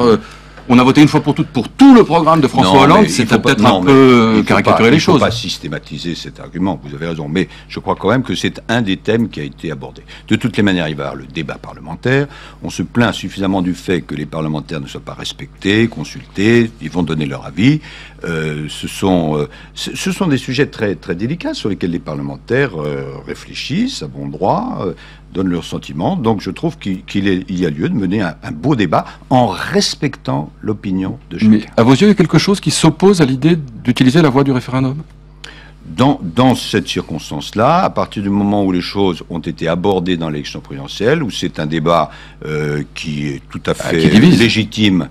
on a voté une fois pour toutes pour tout le programme de François Hollande, c'est peut-être un peu caricaturer les choses. Il ne faut pas systématiser cet argument, vous avez raison, mais je crois quand même que c'est un des thèmes qui a été abordé. De toutes les manières, il va y avoir le débat parlementaire. On se plaint suffisamment du fait que les parlementaires ne soient pas respectés, consultés, ils vont donner leur avis. Ce sont des sujets très, très délicats sur lesquels les parlementaires réfléchissent à bon droit, donnent leurs sentiments. Donc je trouve qu'il y a lieu de mener un beau débat en respectant l'opinion de chacun. Mais à vos yeux, il y a quelque chose qui s'oppose à l'idée d'utiliser la voie du référendum ? Dans cette circonstance-là, à partir du moment où les choses ont été abordées dans l'élection présidentielle, où c'est un débat qui est tout à fait légitime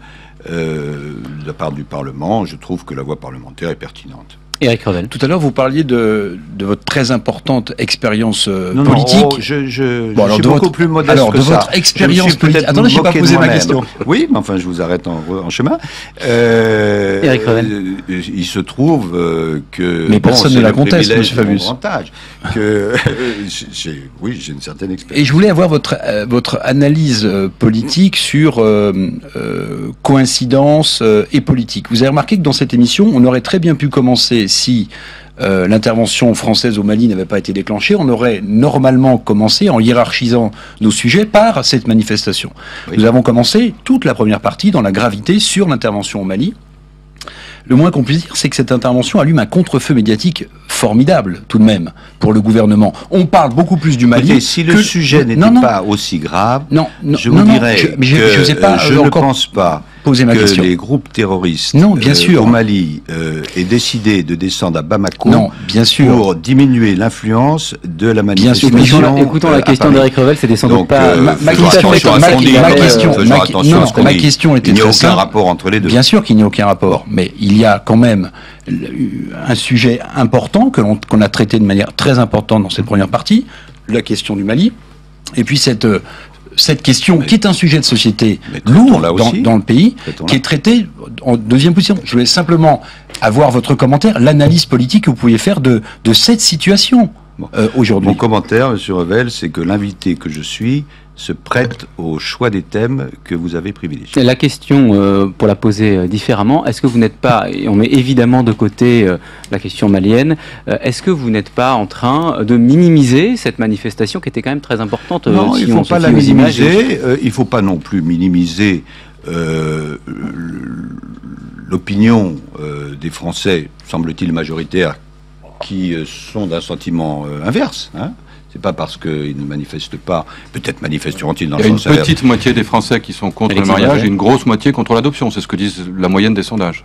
de la part du Parlement, je trouve que la voie parlementaire est pertinente. Éric Revel. Tout à l'heure, vous parliez de votre très importante expérience politique. Je suis beaucoup plus modeste alors, que de ça. Votre expérience politique. Attendez, je n'ai pas posé ma question. Oui, mais enfin, je vous arrête en chemin. Éric Revel. Il se trouve que... Mais personne ne la conteste, M. Fabius. Oui, j'ai une certaine expérience. Et je voulais avoir votre analyse politique sur coïncidence et politique. Vous avez remarqué que dans cette émission, on aurait très bien pu commencer si l'intervention française au Mali n'avait pas été déclenchée, on aurait normalement commencé en hiérarchisant nos sujets par cette manifestation. Oui. Nous avons commencé toute la première partie dans la gravité sur l'intervention au Mali. Le moins qu'on puisse dire, c'est que cette intervention allume un contre-feu médiatique formidable, tout de même, pour le gouvernement. On parle beaucoup plus du Mali... Écoutez, si le sujet n'était pas aussi grave, je vous dirais que je ne pense pas que les groupes terroristes au Mali aient décidé de descendre à Bamako pour diminuer l'influence de la manifestation. Écoutons la question d'Éric Revel, c'est sans doute pas... Ma question était il n'y a aucun rapport entre les deux. Bien sûr qu'il n'y a aucun rapport, mais il y a quand même un sujet important qu'on a traité de manière très importante dans cette première partie, la question du Mali, et puis cette question qui est un sujet de société lourd dans le pays, qui est traité en deuxième position. Je voulais simplement avoir votre commentaire, l'analyse politique que vous pouviez faire de cette situation aujourd'hui. Mon commentaire, M. Revel, c'est que l'invité que je suis se prête au choix des thèmes que vous avez privilégiés. La question, pour la poser différemment, est-ce que vous n'êtes pas, et on met évidemment de côté la question malienne, est-ce que vous n'êtes pas en train de minimiser cette manifestation qui était quand même très importante? Non, il ne faut pas la minimiser, il ne faut pas non plus minimiser l'opinion des Français, semble-t-il majoritaire, qui sont d'un sentiment inverse, hein. C'est pas parce qu'ils ne manifestent pas, peut-être manifesteront-ils dans le sens inverse. Il y a une petite moitié des Français qui sont contre le mariage et une grosse moitié contre l'adoption, c'est ce que disent la moyenne des sondages.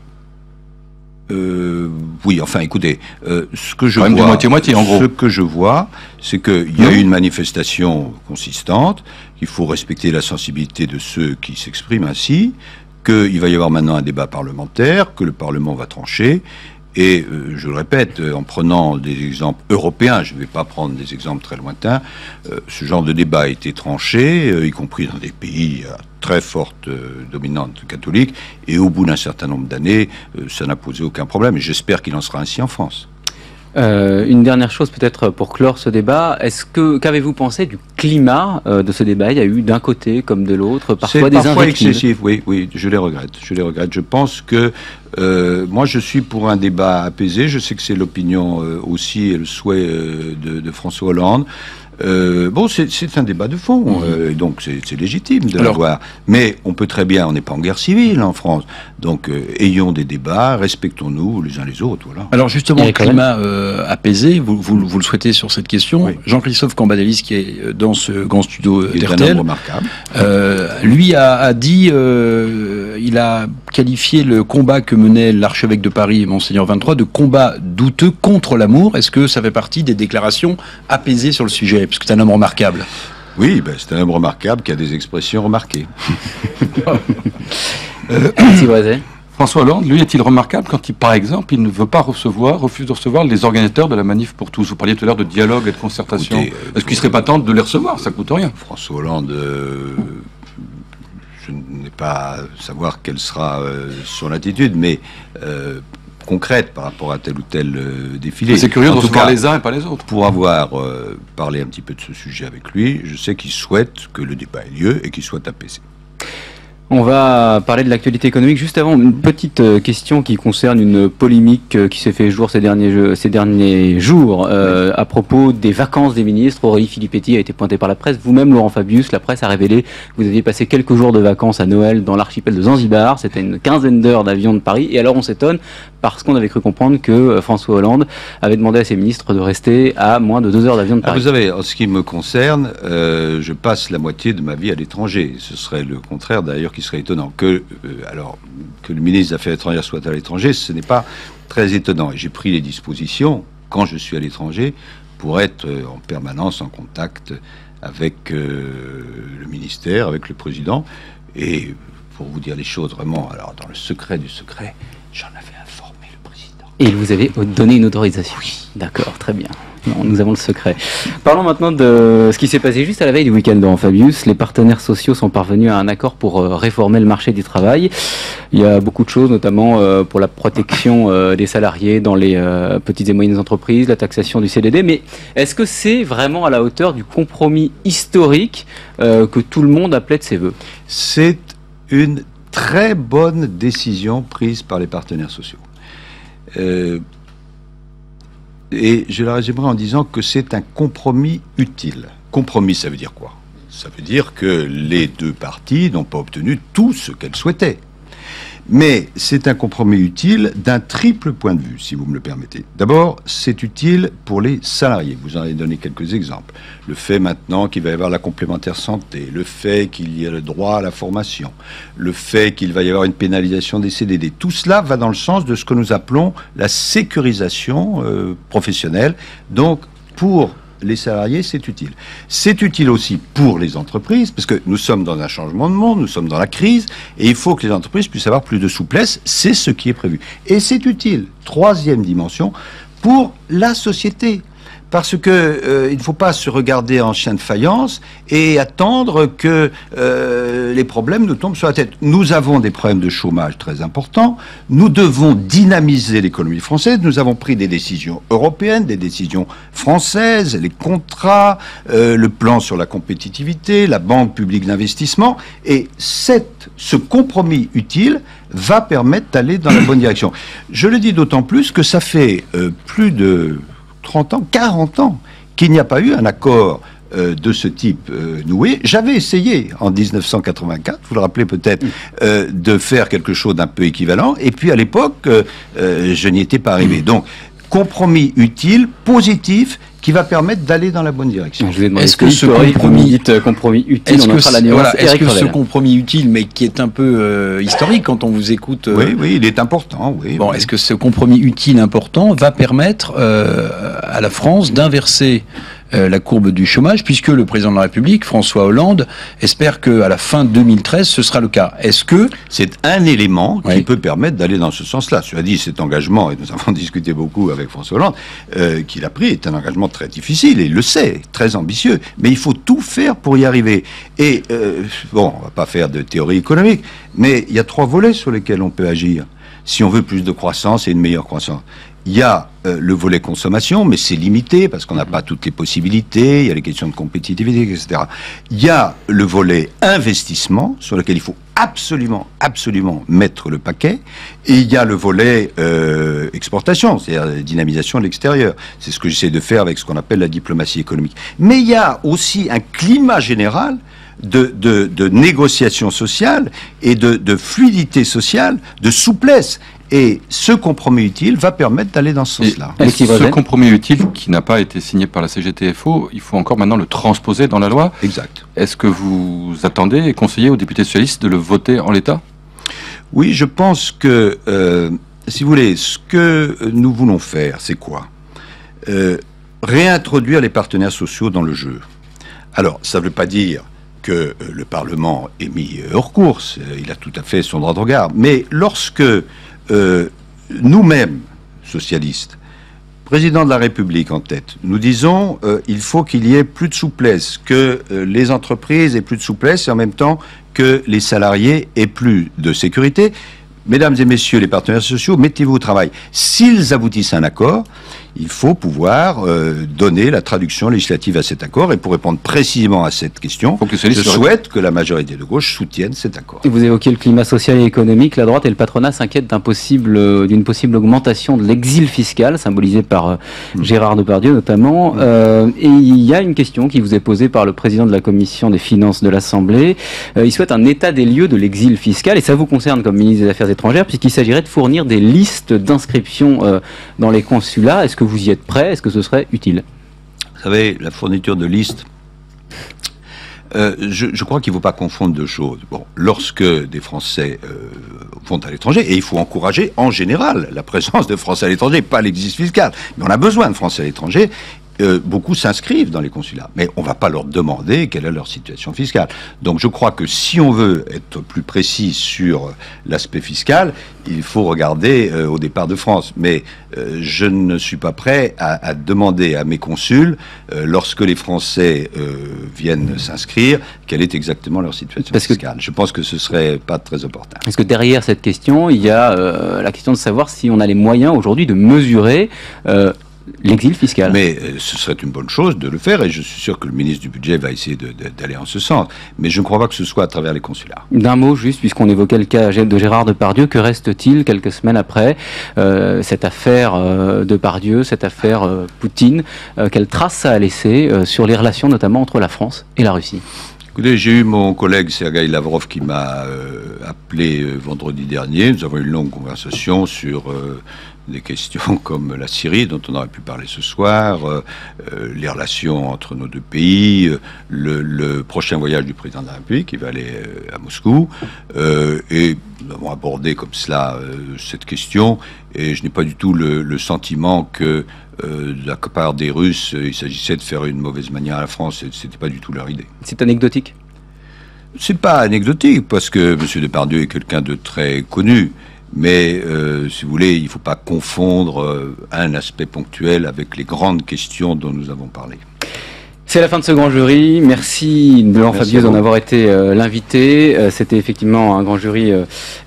Oui, enfin, écoutez, ce que je vois, moitié-moitié, en gros. Ce que je vois, c'est qu'il y a eu une manifestation consistante, qu'il faut respecter la sensibilité de ceux qui s'expriment ainsi, qu'il va y avoir maintenant un débat parlementaire, que le Parlement va trancher. Et je le répète, en prenant des exemples européens, je ne vais pas prendre des exemples très lointains, ce genre de débat a été tranché, y compris dans des pays à très forte dominante catholique, et au bout d'un certain nombre d'années, ça n'a posé aucun problème, et j'espère qu'il en sera ainsi en France. Une dernière chose peut-être pour clore ce débat, qu'avez-vous pensé du climat de ce débat? Il y a eu d'un côté comme de l'autre parfois des invectives. Excessif, oui, je les regrette. Je pense que moi je suis pour un débat apaisé, je sais que c'est l'opinion aussi et le souhait de François Hollande. Bon, c'est un débat de fond, donc c'est légitime de l'avoir. Mais on peut très bien, on n'est pas en guerre civile en France, donc ayons des débats, respectons-nous les uns les autres, voilà. Alors justement, le climat apaisé, vous le souhaitez sur cette question. Oui. Jean-Christophe Cambadélis, qui est dans ce grand studio d'RTL, lui a dit, il a qualifié le combat que menait l'archevêque de Paris, Monseigneur 23, de combat douteux contre l'amour. Est-ce que ça fait partie des déclarations apaisées sur le sujet? Parce que c'est un homme remarquable. Oui, c'est un homme remarquable qui a des expressions remarquées. François Hollande, lui, est-il remarquable quand, par exemple, il ne veut pas refuse de recevoir les organisateurs de la manif pour tous? Vous parliez tout à l'heure de dialogue et de concertation. Est-ce qu'il ne serait pas temps de les recevoir? Ça ne coûte rien. François Hollande, je n'ai pas à savoir quelle sera son attitude, mais concrètes par rapport à tel ou tel défilé. C'est curieux de recevoir les uns et pas les autres. Pour avoir parlé un petit peu de ce sujet avec lui, je sais qu'il souhaite que le débat ait lieu et qu'il soit apaisé. On va parler de l'actualité économique. Juste avant, une petite question qui concerne une polémique qui s'est fait jour ces derniers jours à propos des vacances des ministres. Aurélie Filippetti a été pointée par la presse. Vous-même, Laurent Fabius, la presse a révélé que vous aviez passé quelques jours de vacances à Noël dans l'archipel de Zanzibar. C'était une quinzaine d'heures d'avion de Paris. Et alors on s'étonne parce qu'on avait cru comprendre que François Hollande avait demandé à ses ministres de rester à moins de 2 heures d'avion de Paris. Vous savez, en ce qui me concerne, je passe la moitié de ma vie à l'étranger. Ce serait le contraire d'ailleurs qui serait étonnant. Que le ministre des Affaires étrangères soit à l'étranger, ce n'est pas très étonnant. Et j'ai pris les dispositions, quand je suis à l'étranger, pour être en permanence en contact avec le ministère, avec le président. Et pour vous dire les choses vraiment, alors dans le secret du secret, j'en avais informé le président. Et vous avez donné une autorisation. Oui. D'accord, très bien. Non, nous avons le secret. Parlons maintenant de ce qui s'est passé juste à la veille du week-end dans Fabius. Les partenaires sociaux sont parvenus à un accord pour réformer le marché du travail. Il y a beaucoup de choses, notamment pour la protection des salariés dans les petites et moyennes entreprises, la taxation du CDD. Mais est-ce que c'est vraiment à la hauteur du compromis historique que tout le monde appelait de ses voeux? C'est une très bonne décision prise par les partenaires sociaux. Et je la résumerai en disant que c'est un compromis utile. Compromis, ça veut dire quoi? Ça veut dire que les deux parties n'ont pas obtenu tout ce qu'elles souhaitaient. Mais c'est un compromis utile d'un triple point de vue, si vous me le permettez. D'abord, c'est utile pour les salariés. Vous en avez donné quelques exemples. Le fait maintenant qu'il va y avoir la complémentaire santé, le fait qu'il y ait le droit à la formation, le fait qu'il va y avoir une pénalisation des CDD. Tout cela va dans le sens de ce que nous appelons la sécurisation professionnelle. Donc, pour les salariés, c'est utile. C'est utile aussi pour les entreprises, parce que nous sommes dans un changement de monde, nous sommes dans la crise, et il faut que les entreprises puissent avoir plus de souplesse, c'est ce qui est prévu. Et c'est utile, troisième dimension, pour la société. Parce que il ne faut pas se regarder en chien de faïence et attendre que les problèmes nous tombent sur la tête. Nous avons des problèmes de chômage très importants. Nous devons dynamiser l'économie française. Nous avons pris des décisions européennes, des décisions françaises, les contrats, le plan sur la compétitivité, la banque publique d'investissement. Et ce compromis utile va permettre d'aller dans la bonne direction. Je le dis d'autant plus que ça fait plus de 30 ans, 40 ans, qu'il n'y a pas eu un accord de ce type noué. J'avais essayé en 1984, vous le rappelez peut-être, de faire quelque chose d'un peu équivalent, et puis à l'époque, je n'y étais pas arrivé. Donc, compromis utile, positif, qui va permettre d'aller dans la bonne direction. Est-ce que ce compromis utile, est-ce que ce compromis utile, mais qui est un peu historique quand on vous écoute... Oui, il est important. Oui, bon, est-ce que ce compromis utile important va permettre à la France d'inverser la courbe du chômage, puisque le président de la République, François Hollande, espère qu'à la fin 2013, ce sera le cas. Est-ce que... C'est un élément qui peut permettre d'aller dans ce sens-là. Cela dit, cet engagement, et nous avons discuté beaucoup avec François Hollande, qu'il a pris, est un engagement très difficile, et il le sait, très ambitieux. Mais il faut tout faire pour y arriver. Et, bon, on ne va pas faire de théorie économique, mais il y a 3 volets sur lesquels on peut agir, si on veut plus de croissance et une meilleure croissance. Il y a le volet consommation, mais c'est limité parce qu'on n'a pas toutes les possibilités, il y a les questions de compétitivité, etc. Il y a le volet investissement, sur lequel il faut absolument mettre le paquet, et il y a le volet exportation, c'est-à-dire la dynamisation de l'extérieur. C'est ce que j'essaie de faire avec ce qu'on appelle la diplomatie économique. Mais il y a aussi un climat général de négociation sociale et de fluidité sociale, de souplesse. Et ce compromis utile va permettre d'aller dans ce sens-là. Ce compromis utile qui n'a pas été signé par la CGTFO, il faut encore maintenant le transposer dans la loi. Exact. Est-ce que vous attendez et conseillez aux députés socialistes de le voter en l'état? Oui, je pense que, si vous voulez, ce que nous voulons faire, c'est quoi? Réintroduire les partenaires sociaux dans le jeu. Alors, ça ne veut pas dire que le Parlement est mis hors course, il a tout à fait son droit de regard, mais lorsque nous-mêmes, socialistes, président de la République en tête, nous disons il faut qu'il y ait plus de souplesse, que les entreprises aient plus de souplesse et en même temps que les salariés aient plus de sécurité. mesdames et messieurs les partenaires sociaux, mettez-vous au travail. S'ils aboutissent à un accord, il faut pouvoir donner la traduction législative à cet accord. Et pour répondre précisément à cette question, je souhaite que la majorité de gauche soutienne cet accord. Vous évoquez le climat social et économique. La droite et le patronat s'inquiètent d'une possible augmentation de l'exil fiscal, symbolisé par Gérard Depardieu notamment. Et il y a une question qui vous est posée par le président de la commission des finances de l'Assemblée. Il souhaite un état des lieux de l'exil fiscal, et ça vous concerne comme ministre des Affaires étrangères, puisqu'il s'agirait de fournir des listes d'inscription dans les consulats. Est-ce que vous y êtes prêt? Est-ce que ce serait utile? Vous savez, la fourniture de listes, je crois qu'il ne faut pas confondre deux choses. Bon, lorsque des Français vont à l'étranger, et il faut encourager en général la présence de Français à l'étranger, pas l'exil fiscal, mais on a besoin de Français à l'étranger. Beaucoup s'inscrivent dans les consulats, mais on ne va pas leur demander quelle est leur situation fiscale. Donc je crois que si on veut être plus précis sur l'aspect fiscal, il faut regarder au départ de France. Mais je ne suis pas prêt à demander à mes consuls, lorsque les Français viennent s'inscrire, quelle est exactement leur situation fiscale. Je pense que ce ne serait pas très opportun. Parce que derrière cette question, il y a la question de savoir si on a les moyens aujourd'hui de mesurer l'exil fiscal. Mais ce serait une bonne chose de le faire, et je suis sûr que le ministre du Budget va essayer d'aller en ce sens. Mais je ne crois pas que ce soit à travers les consulats. D'un mot juste, puisqu'on évoquait le cas de Gérard Depardieu, que reste-t-il quelques semaines après cette affaire Depardieu, cette affaire Poutine? Quelle trace ça a laissé sur les relations notamment entre la France et la Russie? Écoutez, j'ai eu mon collègue Sergueï Lavrov qui m'a appelé vendredi dernier. Nous avons eu une longue conversation sur des questions comme la Syrie, dont on aurait pu parler ce soir, les relations entre nos deux pays, le prochain voyage du président de la République, qui va aller à Moscou, et nous avons abordé comme cela cette question, et je n'ai pas du tout le sentiment que de la part des Russes, il s'agissait de faire une mauvaise manière à la France. C'était pas du tout leur idée. C'est anecdotique? C'est pas anecdotique, parce que M. Depardieu est quelqu'un de très connu. Mais, si vous voulez, il ne faut pas confondre un aspect ponctuel avec les grandes questions dont nous avons parlé. C'est la fin de ce grand jury. Merci Laurent Fabius d'en avoir été l'invité. C'était effectivement un grand jury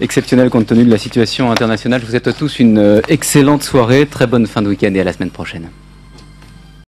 exceptionnel compte tenu de la situation internationale. Je vous souhaite tous une excellente soirée, très bonne fin de week-end et à la semaine prochaine.